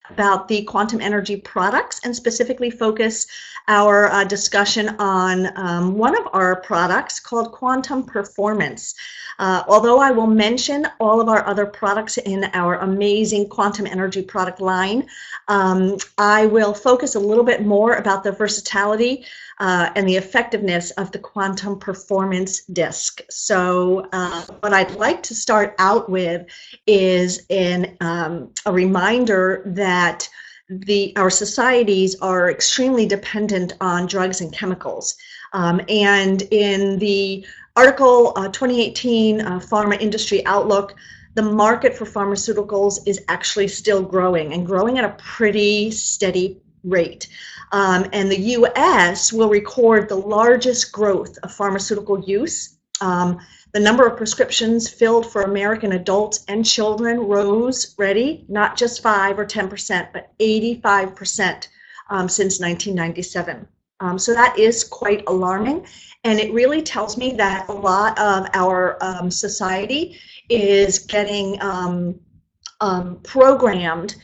about the quantum energy products and specifically focus our discussion on one of our products called Quantum Performance. Although I will mention all of our other products in our amazing quantum energy product line, I will focus a little bit more about the versatility and the effectiveness of the Quantum Performance Disc. So what I'd like to start out with is a reminder that our societies are extremely dependent on drugs and chemicals. And in the article 2018 Pharma Industry Outlook, the market for pharmaceuticals is actually still growing and growing at a pretty steady rate. And the US will record the largest growth of pharmaceutical use. The number of prescriptions filled for American adults and children rose, ready, not just 5 or 10%, but 85% since 1997. So that is quite alarming, and it really tells me that a lot of our society is getting programmed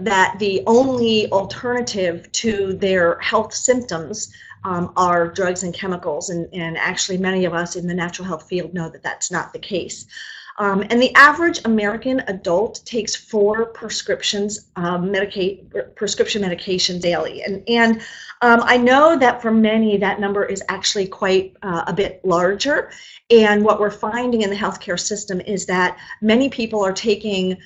that the only alternative to their health symptoms are drugs and chemicals, and actually many of us in the natural health field know that that's not the case. And the average American adult takes 4 prescription medications daily, and I know that for many that number is actually quite a bit larger. And what we're finding in the healthcare system is that many people are taking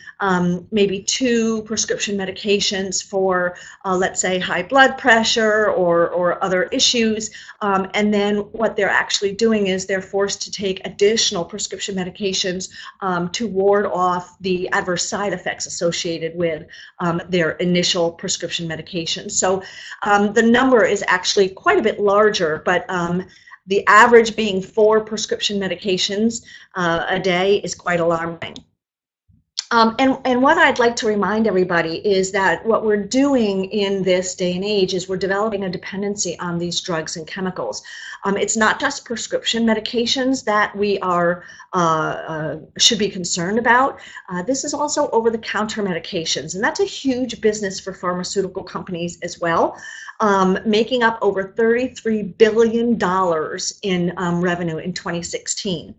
maybe 2 prescription medications for, let's say, high blood pressure or other issues, and then what they're actually doing is they're forced to take additional prescription medications to ward off the adverse side effects associated with their initial prescription medications. So the number is actually quite a bit larger, but the average being 4 prescription medications a day is quite alarming. And what I'd like to remind everybody is that what we're doing in this day and age is we're developing a dependency on these drugs and chemicals. It's not just prescription medications that we are should be concerned about. This is also over-the-counter medications, and that's a huge business for pharmaceutical companies as well, making up over $33 billion in revenue in 2016.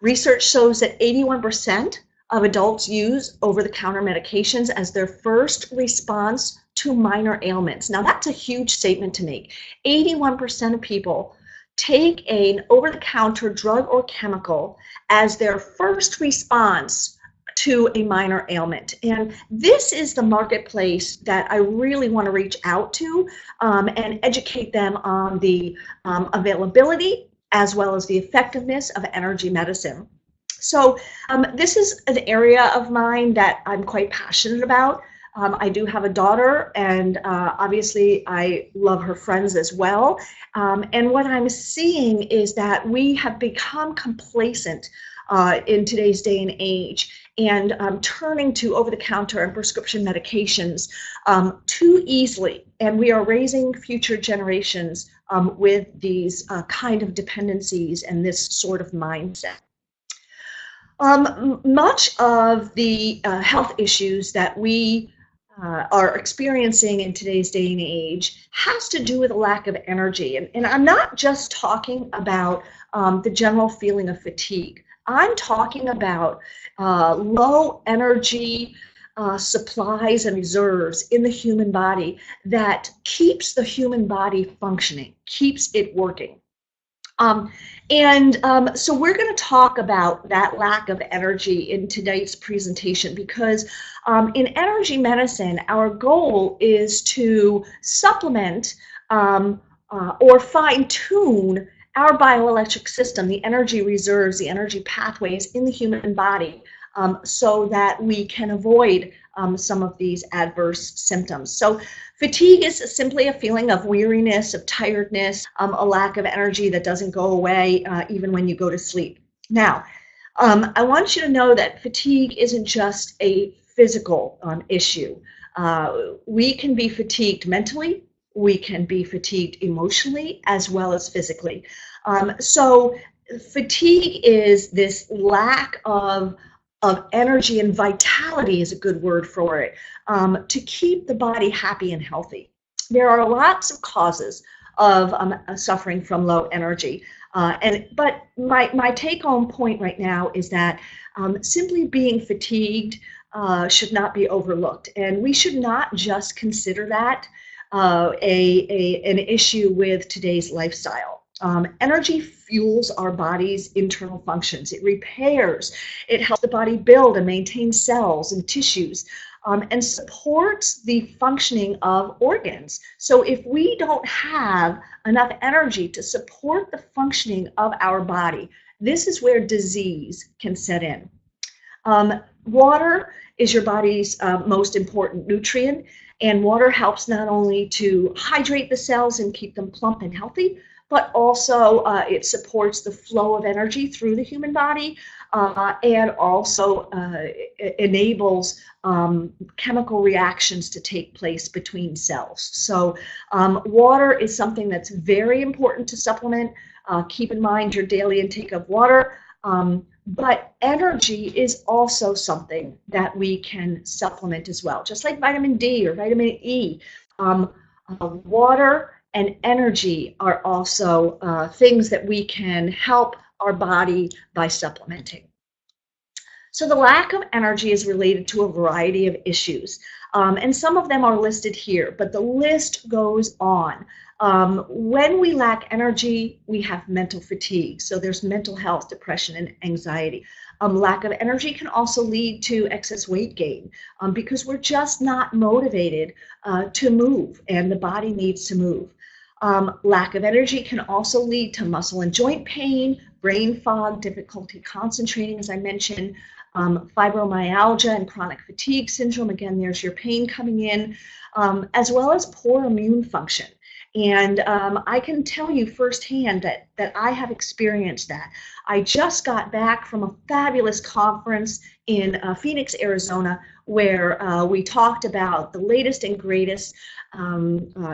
Research shows that 81% of adults use over-the-counter medications as their first response to minor ailments. Now that's a huge statement to make. 81% of people take an over-the-counter drug or chemical as their first response to a minor ailment. And this is the marketplace that I really want to reach out to and educate them on the availability as well as the effectiveness of energy medicine. So this is an area of mine that I'm quite passionate about. I do have a daughter, and obviously I love her friends as well. And what I'm seeing is that we have become complacent in today's day and age, and turning to over-the-counter and prescription medications too easily. And we are raising future generations with these kind of dependencies and this sort of mindset. Much of the health issues that we are experiencing in today's day and age has to do with a lack of energy. And I'm not just talking about the general feeling of fatigue. I'm talking about low energy supplies and reserves in the human body that keeps the human body functioning, keeps it working. So we're going to talk about that lack of energy in today's presentation because in energy medicine, our goal is to supplement or fine-tune our bioelectric system, the energy reserves, the energy pathways in the human body, so that we can avoid some of these adverse symptoms. So fatigue is simply a feeling of weariness, of tiredness, a lack of energy that doesn't go away even when you go to sleep. Now, I want you to know that fatigue isn't just a physical issue. We can be fatigued mentally, we can be fatigued emotionally, as well as physically. So fatigue is this lack of of energy, and vitality is a good word for it, to keep the body happy and healthy. There are lots of causes of suffering from low energy. But my take-home point right now is that simply being fatigued should not be overlooked, and we should not just consider that an issue with today's lifestyle. Energy fuels our body's internal functions. It repairs, it helps the body build and maintain cells and tissues, and supports the functioning of organs. So if we don't have enough energy to support the functioning of our body, this is where disease can set in. Water is your body's most important nutrient, and water helps not only to hydrate the cells and keep them plump and healthy, but also it supports the flow of energy through the human body, and also enables chemical reactions to take place between cells. So water is something that's very important to supplement. Keep in mind your daily intake of water. But energy is also something that we can supplement as well, just like vitamin D or vitamin E. Water and energy are also things that we can help our body by supplementing. So the lack of energy is related to a variety of issues, and some of them are listed here, but the list goes on. When we lack energy, we have mental fatigue. So there's mental health, depression, and anxiety. Lack of energy can also lead to excess weight gain because we're just not motivated to move, and the body needs to move. Lack of energy can also lead to muscle and joint pain, brain fog, difficulty concentrating, as I mentioned, fibromyalgia and chronic fatigue syndrome. Again, there's your pain coming in, as well as poor immune function. And I can tell you firsthand that I have experienced that. I just got back from a fabulous conference in Phoenix, Arizona, where we talked about the latest and greatest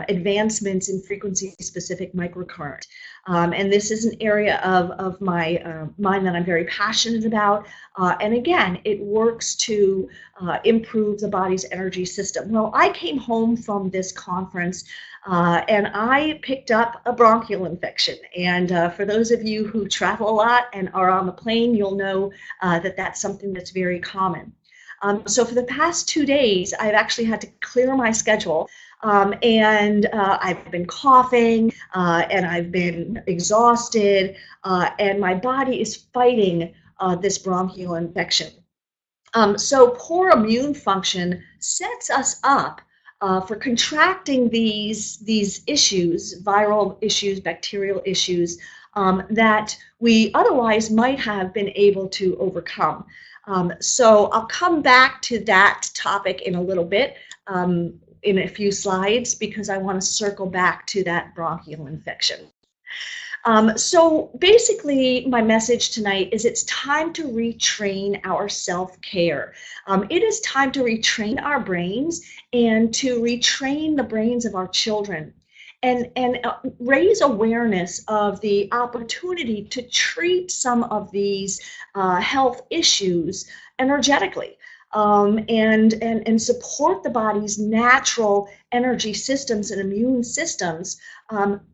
advancements in frequency-specific microcurrent. And this is an area of my mind that I'm very passionate about. And again, it works to improve the body's energy system. Well, I came home from this conference and I picked up a bronchial infection. And for those of you who travel a lot and are on the plane, you'll know that that's something that's very common. So for the past 2 days, I've actually had to clear my schedule. And I've been coughing, and I've been exhausted, and my body is fighting this bronchial infection. So poor immune function sets us up for contracting these issues, viral issues, bacterial issues, that we otherwise might have been able to overcome. So I'll come back to that topic in a little bit. In a few slides, because I want to circle back to that bronchial infection. So basically, my message tonight is it's time to retrain our self-care. It is time to retrain our brains and to retrain the brains of our children, and raise awareness of the opportunity to treat some of these health issues energetically. And support the body's natural energy systems and immune systems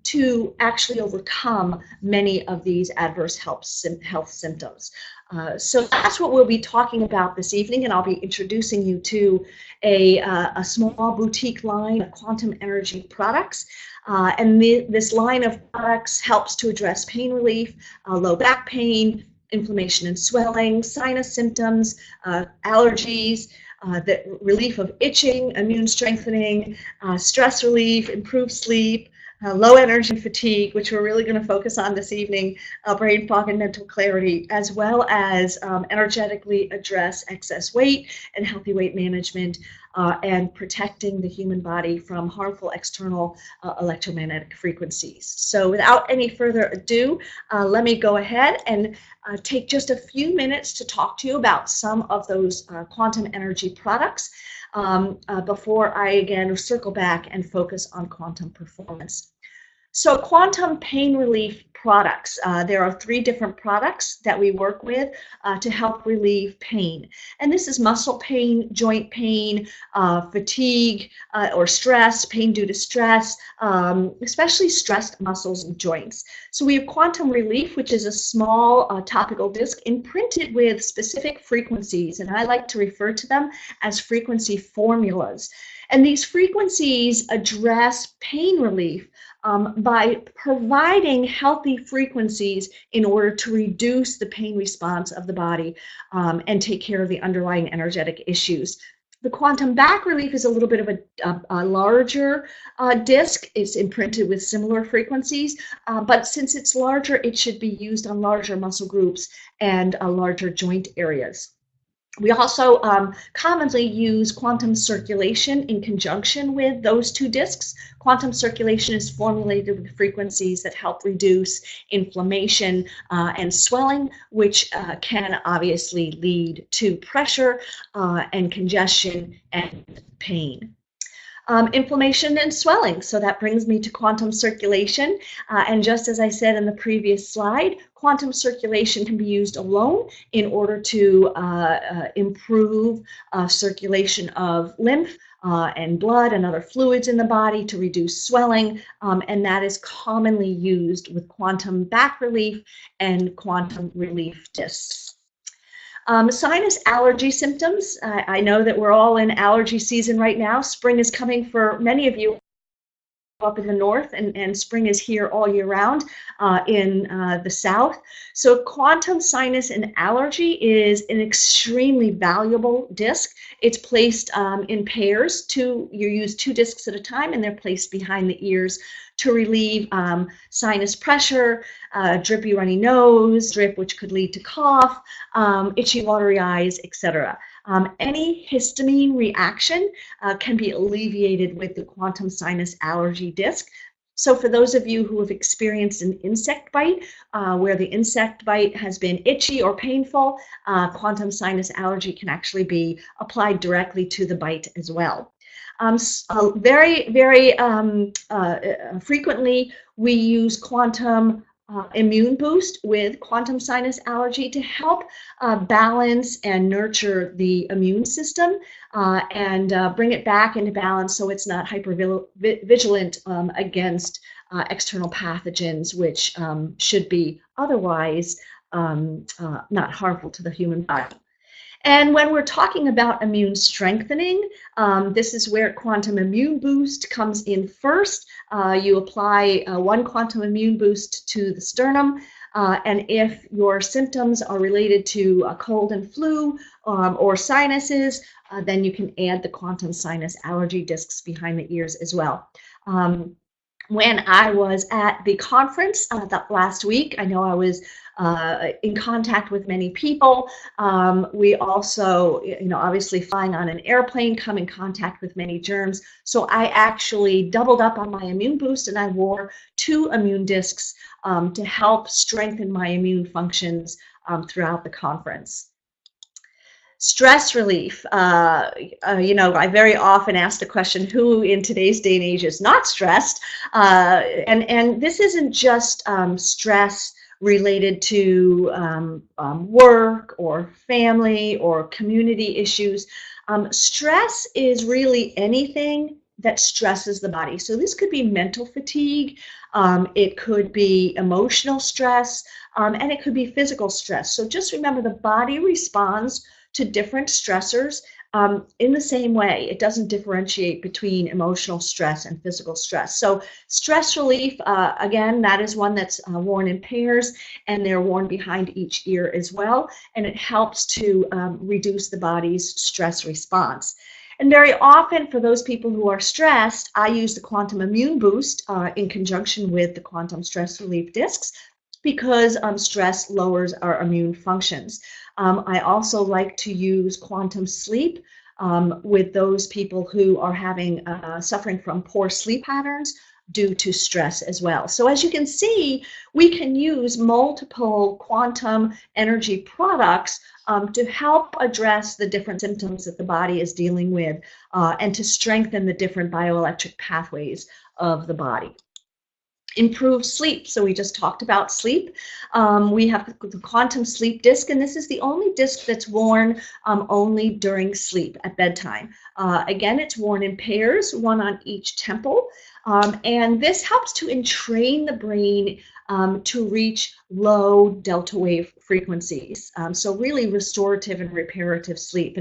to actually overcome many of these adverse health symptoms. So that's what we'll be talking about this evening, and I'll be introducing you to a small boutique line of quantum energy products. And this line of products helps to address pain relief, low back pain, inflammation and swelling, sinus symptoms, allergies, the relief of itching, immune strengthening, stress relief, improved sleep, low energy fatigue, which we're really going to focus on this evening, brain fog and mental clarity, as well as energetically address excess weight and healthy weight management, and protecting the human body from harmful external electromagnetic frequencies. So without any further ado, let me go ahead and take just a few minutes to talk to you about some of those quantum energy products before I again circle back and focus on quantum performance. So quantum pain relief products. There are 3 different products that we work with to help relieve pain. And this is muscle pain, joint pain, fatigue or stress, pain due to stress, especially stressed muscles and joints. So we have Quantum Relief, which is a small topical disc imprinted with specific frequencies, and I like to refer to them as frequency formulas. And these frequencies address pain relief by providing healthy frequencies in order to reduce the pain response of the body and take care of the underlying energetic issues. The quantum back relief is a little bit of a larger disc. It's imprinted with similar frequencies, but since it's larger, it should be used on larger muscle groups and larger joint areas. We also commonly use quantum circulation in conjunction with those 2 discs. Quantum circulation is formulated with frequencies that help reduce inflammation and swelling, which can obviously lead to pressure and congestion and pain. Inflammation and swelling. So that brings me to quantum circulation. And just as I said in the previous slide, quantum circulation can be used alone in order to improve circulation of lymph and blood and other fluids in the body to reduce swelling. And that is commonly used with quantum back relief and quantum relief discs. Sinus allergy symptoms. I know that we're all in allergy season right now. Spring is coming for many of you up in the north, and spring is here all year round in the south. So quantum sinus and allergy is an extremely valuable disc. It's placed in pairs. You use 2 discs at a time, and they're placed behind the ears to relieve sinus pressure, drippy runny nose, drip which could lead to cough, itchy watery eyes, etc. Any histamine reaction can be alleviated with the quantum sinus allergy disc. So for those of you who have experienced an insect bite, where the insect bite has been itchy or painful, quantum sinus allergy can actually be applied directly to the bite as well. Very frequently, we use quantum immune boost with quantum sinus allergy to help balance and nurture the immune system and bring it back into balance so it's not hypervigilant against external pathogens, which should be otherwise not harmful to the human body. And when we're talking about immune strengthening, this is where quantum immune boost comes in first. You apply 1 quantum immune boost to the sternum, and if your symptoms are related to a cold and flu or sinuses, then you can add the quantum sinus allergy discs behind the ears as well. When I was at the conference that last week, I know I was in contact with many people. We also, obviously flying on an airplane, come in contact with many germs. So I actually doubled up on my immune boost, and I wore 2 immune discs to help strengthen my immune functions throughout the conference. Stress relief. I very often ask the question, who in today's day and age is not stressed? And this isn't just stress related to work or family or community issues. Stress is really anything that stresses the body. So this could be mental fatigue, it could be emotional stress, and it could be physical stress. So just remember, the body responds to different stressors in the same way. It doesn't differentiate between emotional stress and physical stress. So stress relief, again, that is one that's worn in pairs, and they're worn behind each ear as well, and it helps to reduce the body's stress response. And very often, for those people who are stressed, I use the quantum immune boost in conjunction with the quantum stress relief discs, because stress lowers our immune functions. I also like to use quantum sleep with those people who are suffering from poor sleep patterns due to stress as well. So as you can see, we can use multiple quantum energy products to help address the different symptoms that the body is dealing with and to strengthen the different bioelectric pathways of the body. Improve sleep. So we just talked about sleep. We have the Quantum Sleep Disc, and this is the only disc that's worn only during sleep at bedtime. Again, it's worn in pairs, one on each temple, and this helps to entrain the brain to reach low delta wave frequencies. So really restorative and reparative sleep.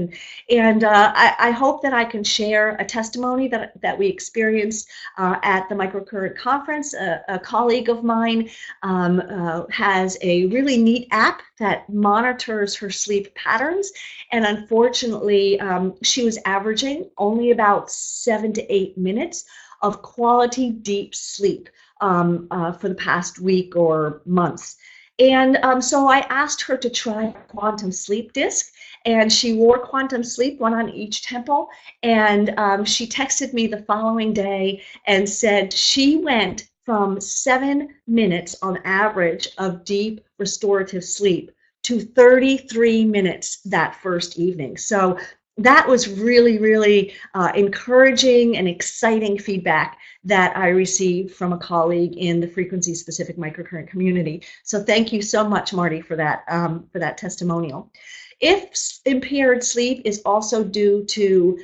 And I hope that I can share a testimony that we experienced at the Microcurrent conference. A colleague of mine has a really neat app that monitors her sleep patterns. And unfortunately, she was averaging only about 7 to 8 minutes of quality deep sleep for the past week or months. And so I asked her to try Quantum Sleep Disc, and she wore Quantum Sleep, one on each temple, and she texted me the following day and said she went from 7 minutes on average of deep restorative sleep to 33 minutes that first evening. So that was really, really encouraging and exciting feedback that I received from a colleague in the frequency-specific microcurrent community. So thank you so much, Marty, for that testimonial. If impaired sleep is also due to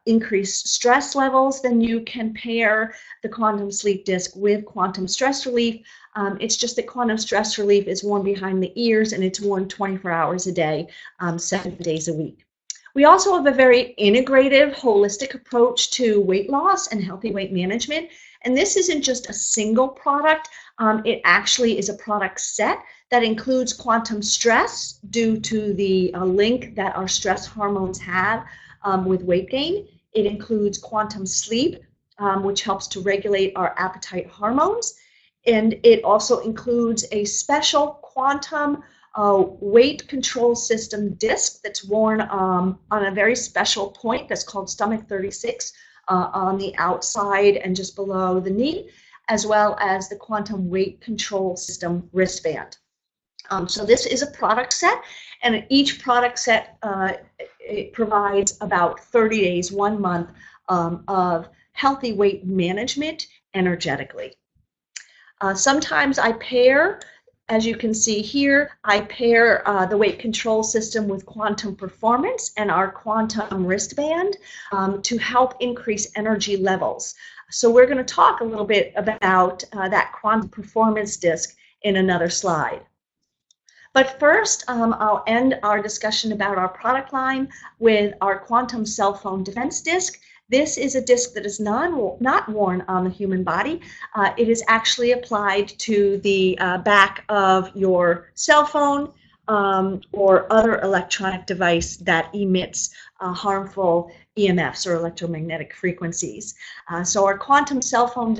increased stress levels, then you can pair the Quantum Sleep Disc with Quantum Stress Relief. It's just that Quantum Stress Relief is worn behind the ears, and it's worn 24 hours a day, 7 days a week. We also have a very integrative, holistic approach to weight loss and healthy weight management. And this isn't just a single product. It actually is a product set that includes Quantum Stress due to the link that our stress hormones have with weight gain. It includes Quantum Sleep, which helps to regulate our appetite hormones. And it also includes a special Quantum weight control system disc that's worn on a very special point that's called stomach 36 on the outside and just below the knee, as well as the Quantum weight control system wristband. So this is a product set, and each product set it provides about 30 days, 1 month of healthy weight management energetically. Sometimes I pair, as you can see here, I pair the weight control system with Quantum Performance and our Quantum wristband to help increase energy levels. So we're going to talk a little bit about that Quantum Performance disc in another slide. But first, I'll end our discussion about our product line with our Quantum Cell Phone Defense Disc. This is a disc that is not worn on the human body. It is actually applied to the back of your cell phone or other electronic device that emits harmful EMFs or electromagnetic frequencies. So our Quantum Cell Phone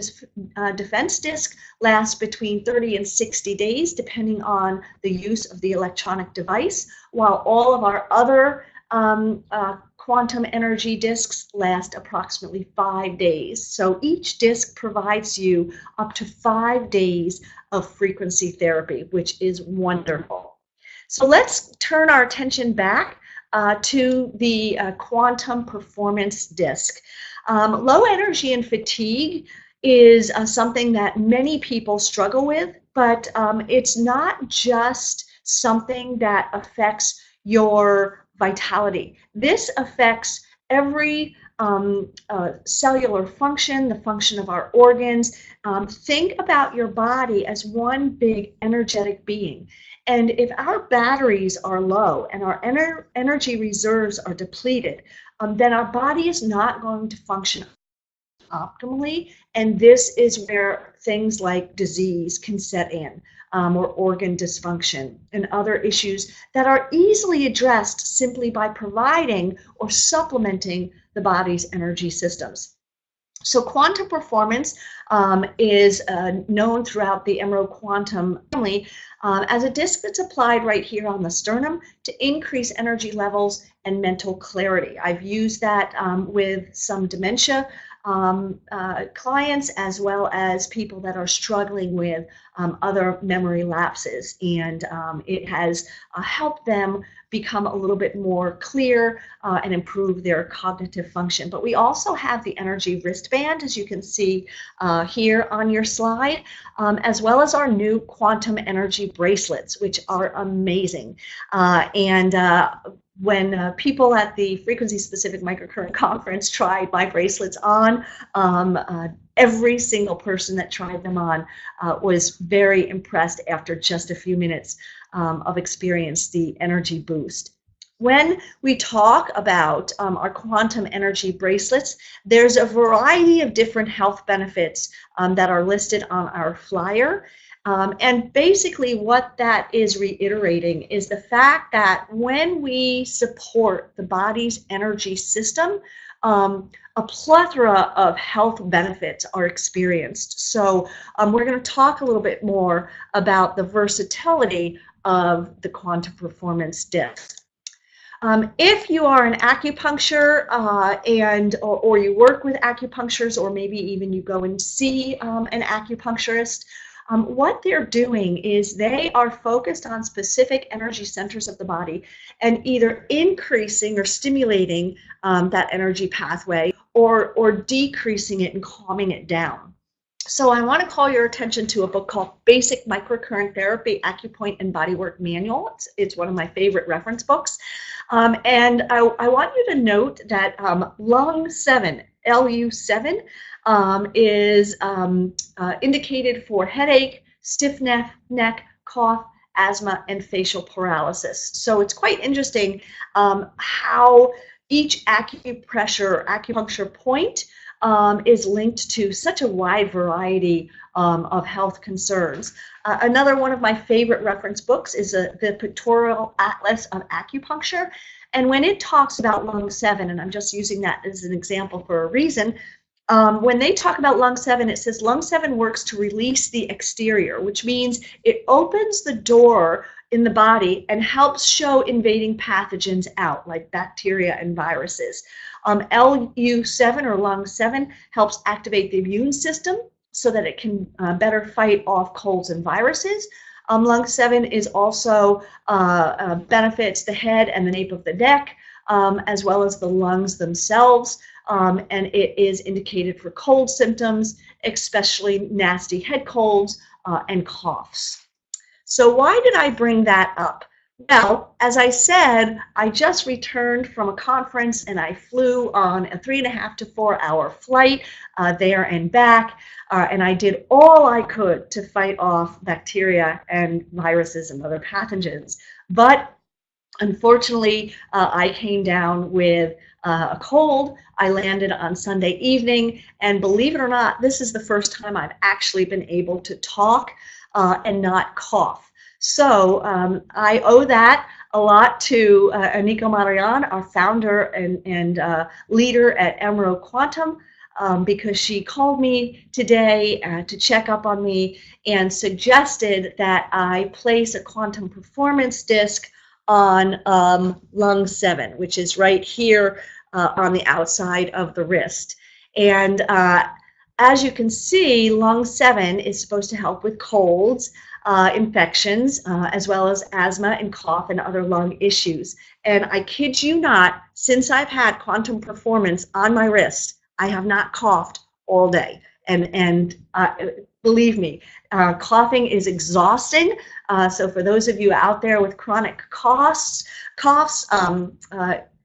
Defense Disc lasts between 30 and 60 days, depending on the use of the electronic device, while all of our other quantum energy discs last approximately 5 days. So each disc provides you up to 5 days of frequency therapy, which is wonderful. So let's turn our attention back to the Quantum Performance disc. Low energy and fatigue is something that many people struggle with, but it's not just something that affects your vitality. This affects every cellular function, the function of our organs. Think about your body as one big energetic being. And if our batteries are low and our energy reserves are depleted, then our body is not going to function optimally, and this is where things like disease can set in, or organ dysfunction and other issues that are easily addressed simply by providing or supplementing the body's energy systems. So Quantum Performance is known throughout the EMRO Quantum family as a disc that's applied right here on the sternum to increase energy levels and mental clarity. I've used that with some dementia clients, as well as people that are struggling with other memory lapses, and it has helped them become a little bit more clear and improve their cognitive function. But we also have the energy wristband, as you can see here on your slide, as well as our new quantum energy bracelets, which are amazing. When people at the Frequency Specific Microcurrent Conference tried my bracelets on, every single person that tried them on was very impressed after just a few minutes of experience, the energy boost. When we talk about our quantum energy bracelets, there's a variety of different health benefits that are listed on our flyer. And basically what that is reiterating is the fact that when we support the body's energy system, a plethora of health benefits are experienced. So we're going to talk a little bit more about the versatility of the quantum performance disc. If you are an acupuncture or you work with acupuncturists, or maybe even you go and see an acupuncturist, what they're doing is they are focused on specific energy centers of the body and either increasing or stimulating that energy pathway or decreasing it and calming it down. So I want to call your attention to a book called Basic Microcurrent Therapy, Acupoint and Bodywork Manual. It's one of my favorite reference books. And I want you to note that lung 7, LU7, is indicated for headache, stiff neck, cough, asthma, and facial paralysis. So it's quite interesting how each acupuncture point is linked to such a wide variety of health concerns. Another one of my favorite reference books is the Pictorial Atlas of Acupuncture. And when it talks about lung 7, and I'm just using that as an example for a reason, when they talk about lung 7, it says lung 7 works to release the exterior, which means it opens the door in the body and helps show invading pathogens out, like bacteria and viruses. LU7, or lung 7, helps activate the immune system so that it can better fight off colds and viruses. Lung 7 is also benefits the head and the nape of the neck, as well as the lungs themselves. And it is indicated for cold symptoms, especially nasty head colds and coughs. So why did I bring that up? Well, as I said, I just returned from a conference and I flew on a 3.5 to 4 hour flight there and back, and I did all I could to fight off bacteria and viruses and other pathogens. But unfortunately, I came down with a cold. I landed on Sunday evening, and believe it or not, this is the first time I've actually been able to talk and not cough. So I owe that a lot to Nico Marian, our founder and leader at EMRO Quantum, because she called me today to check up on me and suggested that I place a quantum performance disc on lung 7, which is right here on the outside of the wrist. And as you can see, lung 7 is supposed to help with colds, infections, as well as asthma and cough and other lung issues. And I kid you not, since I've had quantum performance on my wrist, I have not coughed all day. And believe me, coughing is exhausting. So for those of you out there with chronic coughs,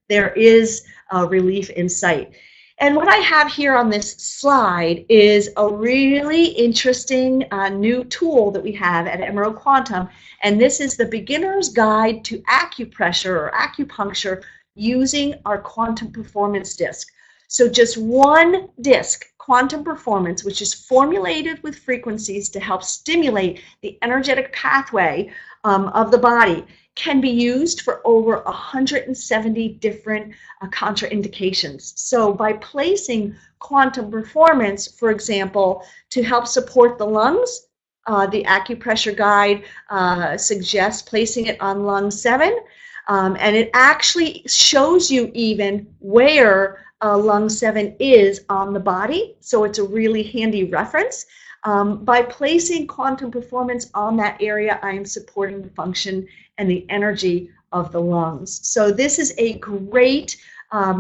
there is relief in sight. And what I have here on this slide is a really interesting new tool that we have at EMRO Quantum, and this is the Beginner's Guide to Acupressure or Acupuncture using our Quantum Performance Disc. So just one disc, Quantum Performance, which is formulated with frequencies to help stimulate the energetic pathway of the body, can be used for over 170 different contraindications. So by placing quantum performance, for example, to help support the lungs, the acupressure guide suggests placing it on lung 7, and it actually shows you even where lung 7 is on the body, so it's a really handy reference. By placing quantum performance on that area, I am supporting the function and the energy of the lungs. So this is a great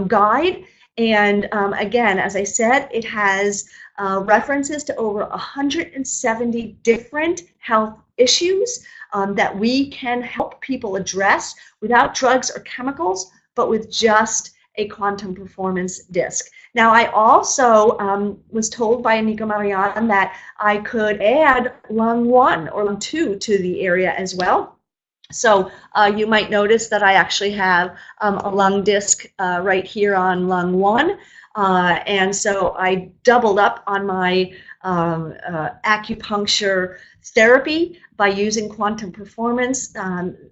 guide. And again, as I said, it has references to over 170 different health issues that we can help people address without drugs or chemicals, but with just a quantum performance disc. Now, I also was told by Anika Marianne that I could add lung 1 or lung 2 to the area as well. So you might notice that I actually have a lung disc right here on lung 1. And so I doubled up on my acupuncture therapy by using quantum performance.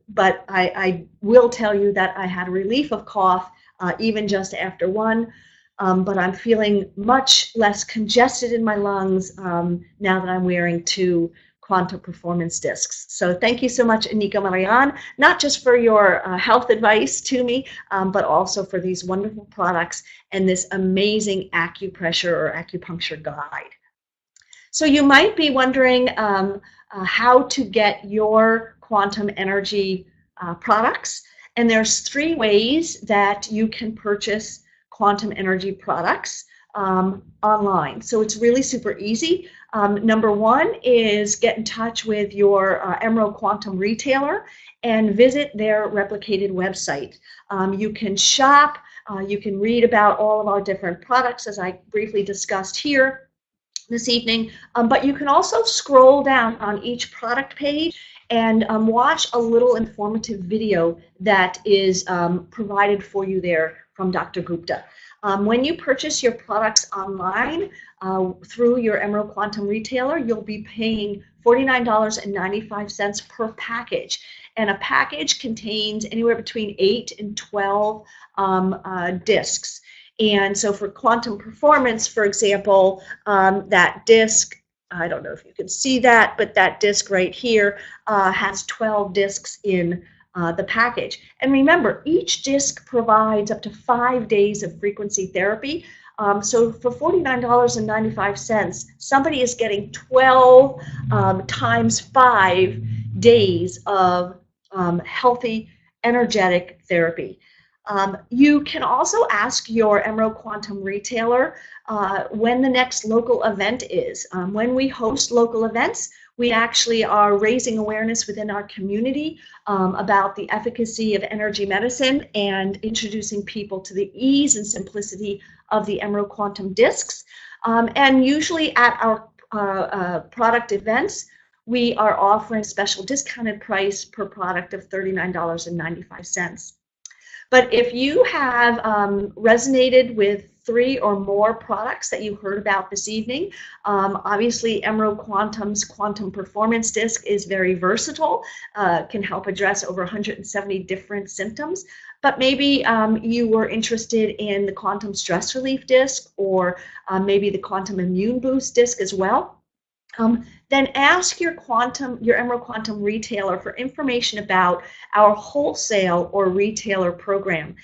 But I will tell you that I had a relief of cough even just after one. But I'm feeling much less congested in my lungs now that I'm wearing 2 quantum performance discs. So thank you so much, Anika Marianne, not just for your health advice to me, but also for these wonderful products and this amazing acupressure or acupuncture guide. So you might be wondering how to get your quantum energy products. And there's 3 ways that you can purchase quantum energy products online. So it's really super easy. Number 1 is get in touch with your EMRO Quantum retailer and visit their replicated website. You can shop, you can read about all of our different products as I briefly discussed here this evening, but you can also scroll down on each product page and watch a little informative video that is provided for you there from Dr. Gupta. When you purchase your products online through your EMRO Quantum retailer, you'll be paying $49.95 per package. And a package contains anywhere between 8 and 12 discs. And so for quantum performance, for example, that disc, I don't know if you can see that, but that disc right here has 12 discs in the package. And remember, each disc provides up to 5 days of frequency therapy. So for $49.95, somebody is getting 12 times 5 days of healthy, energetic therapy. You can also ask your EMRO Quantum retailer when the next local event is. When we host local events, we actually are raising awareness within our community about the efficacy of energy medicine and introducing people to the ease and simplicity of the EMRO Quantum discs. And usually at our product events, we are offering a special discounted price per product of $39.95. But if you have resonated with 3 or more products that you heard about this evening, obviously EMRO Quantum's Quantum Performance Disc is very versatile, can help address over 170 different symptoms. But maybe you were interested in the Quantum Stress Relief Disc or maybe the Quantum Immune Boost Disc as well. Then ask your EMRO Quantum retailer for information about our wholesale or retailer program.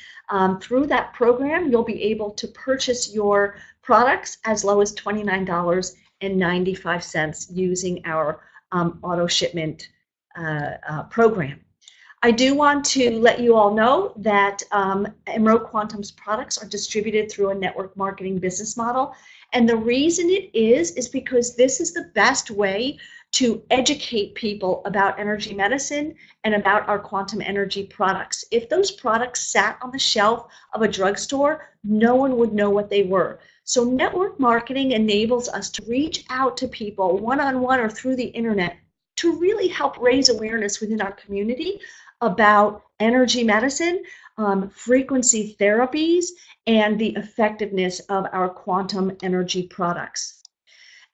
Through that program, you'll be able to purchase your products as low as $29.95 using our auto shipment program. I do want to let you all know that EMRO Quantum's products are distributed through a network marketing business model. And the reason it is because this is the best way to educate people about energy medicine and about our quantum energy products. If those products sat on the shelf of a drugstore, no one would know what they were. So network marketing enables us to reach out to people one-on-one or through the internet to really help raise awareness within our community about energy medicine, frequency therapies, and the effectiveness of our quantum energy products.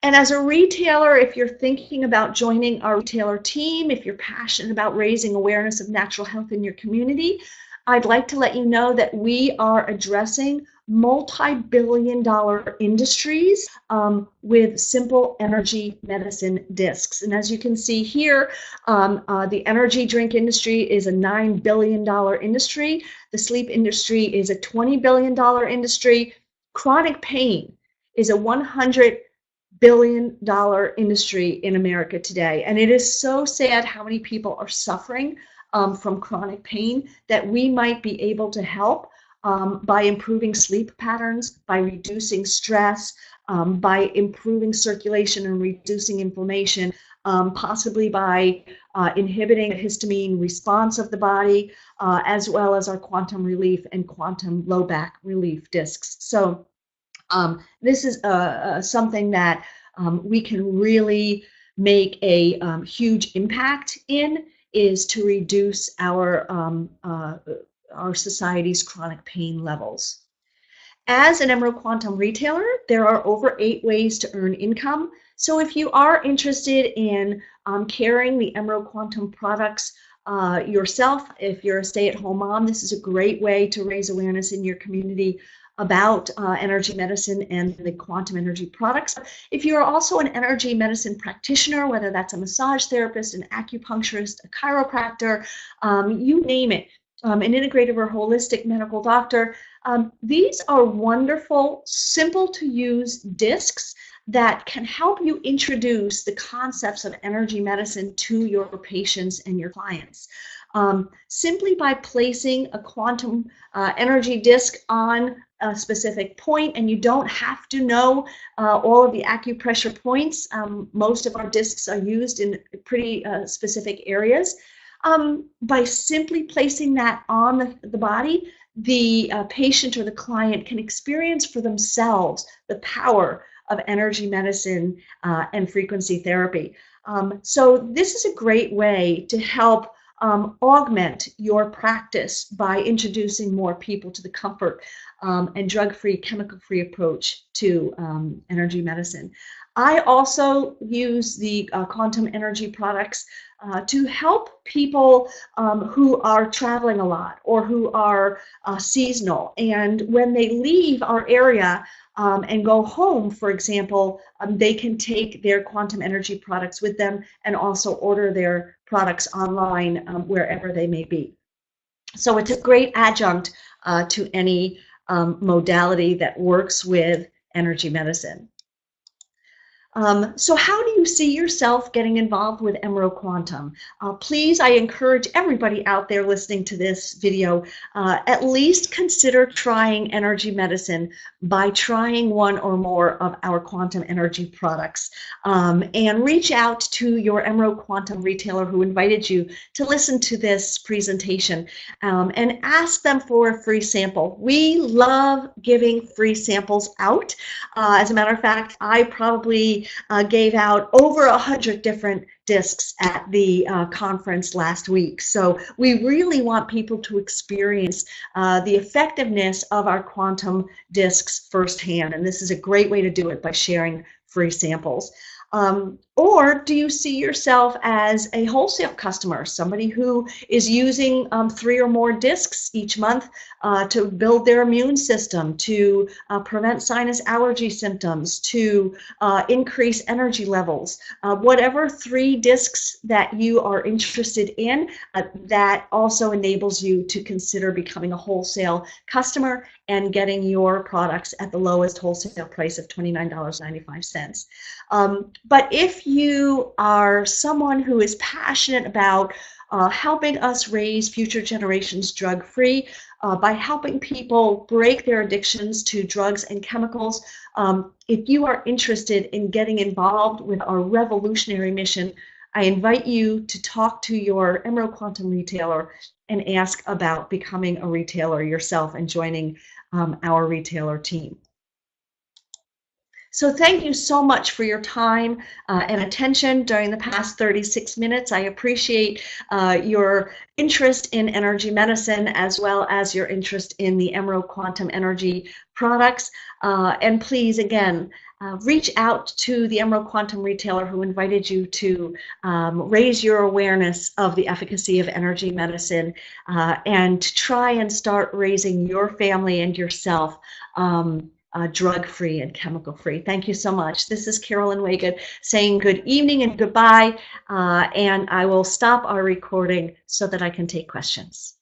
And as a retailer, if you're thinking about joining our retailer team, if you're passionate about raising awareness of natural health in your community, I'd like to let you know that we are addressing multi-billion-dollar industries with simple energy medicine discs. And as you can see here, the energy drink industry is a $9 billion industry. The sleep industry is a $20 billion industry. Chronic pain is a $100 billion-dollar industry in America today. And it is so sad how many people are suffering from chronic pain that we might be able to help by improving sleep patterns, by reducing stress, by improving circulation and reducing inflammation, possibly by inhibiting the histamine response of the body, as well as our quantum relief and quantum low back relief discs. So this is something that we can really make a huge impact in, is to reduce our society's chronic pain levels. As an EMRO Quantum retailer, there are over 8 ways to earn income. So if you are interested in carrying the EMRO Quantum products yourself, if you're a stay-at-home mom, this is a great way to raise awareness in your community about energy medicine and the quantum energy products. If you're also an energy medicine practitioner, whether that's a massage therapist, an acupuncturist, a chiropractor, you name it, an integrative or holistic medical doctor, these are wonderful, simple to use discs that can help you introduce the concepts of energy medicine to your patients and your clients. Simply by placing a quantum energy disc on a specific point, and you don't have to know all of the acupressure points. Most of our discs are used in pretty specific areas. By simply placing that on the body, the patient or the client can experience for themselves the power of energy medicine and frequency therapy. So this is a great way to help augment your practice by introducing more people to the comfort and drug-free, chemical-free approach to energy medicine. I also use the quantum energy products to help people who are traveling a lot or who are seasonal. And when they leave our area and go home, for example, they can take their quantum energy products with them and also order their products online wherever they may be. So it's a great adjunct to any modality that works with energy medicine. So how do you see yourself getting involved with EMRO Quantum? Please, I encourage everybody out there listening to this video, at least consider trying energy medicine by trying one or more of our quantum energy products. And reach out to your EMRO Quantum retailer who invited you to listen to this presentation and ask them for a free sample. We love giving free samples out. As a matter of fact, I probably gave out over 100 different discs at the conference last week. So we really want people to experience the effectiveness of our quantum discs firsthand, and this is a great way to do it by sharing free samples. Or do you see yourself as a wholesale customer, somebody who is using 3 or more discs each month to build their immune system, to prevent sinus allergy symptoms, to increase energy levels? Whatever 3 discs that you are interested in, that also enables you to consider becoming a wholesale customer and getting your products at the lowest wholesale price of $29.95. But if you are someone who is passionate about helping us raise future generations drug-free, by helping people break their addictions to drugs and chemicals, if you are interested in getting involved with our revolutionary mission, I invite you to talk to your EMRO Quantum retailer and ask about becoming a retailer yourself and joining our retailer team. So thank you so much for your time and attention during the past 36 minutes. I appreciate your interest in energy medicine as well as your interest in the EMRO Quantum Energy products. And please, again, reach out to the EMRO Quantum retailer who invited you to raise your awareness of the efficacy of energy medicine and try and start raising your family and yourself drug-free and chemical-free. Thank you so much. This is Carolyn Waygood saying good evening and goodbye, and I will stop our recording so that I can take questions.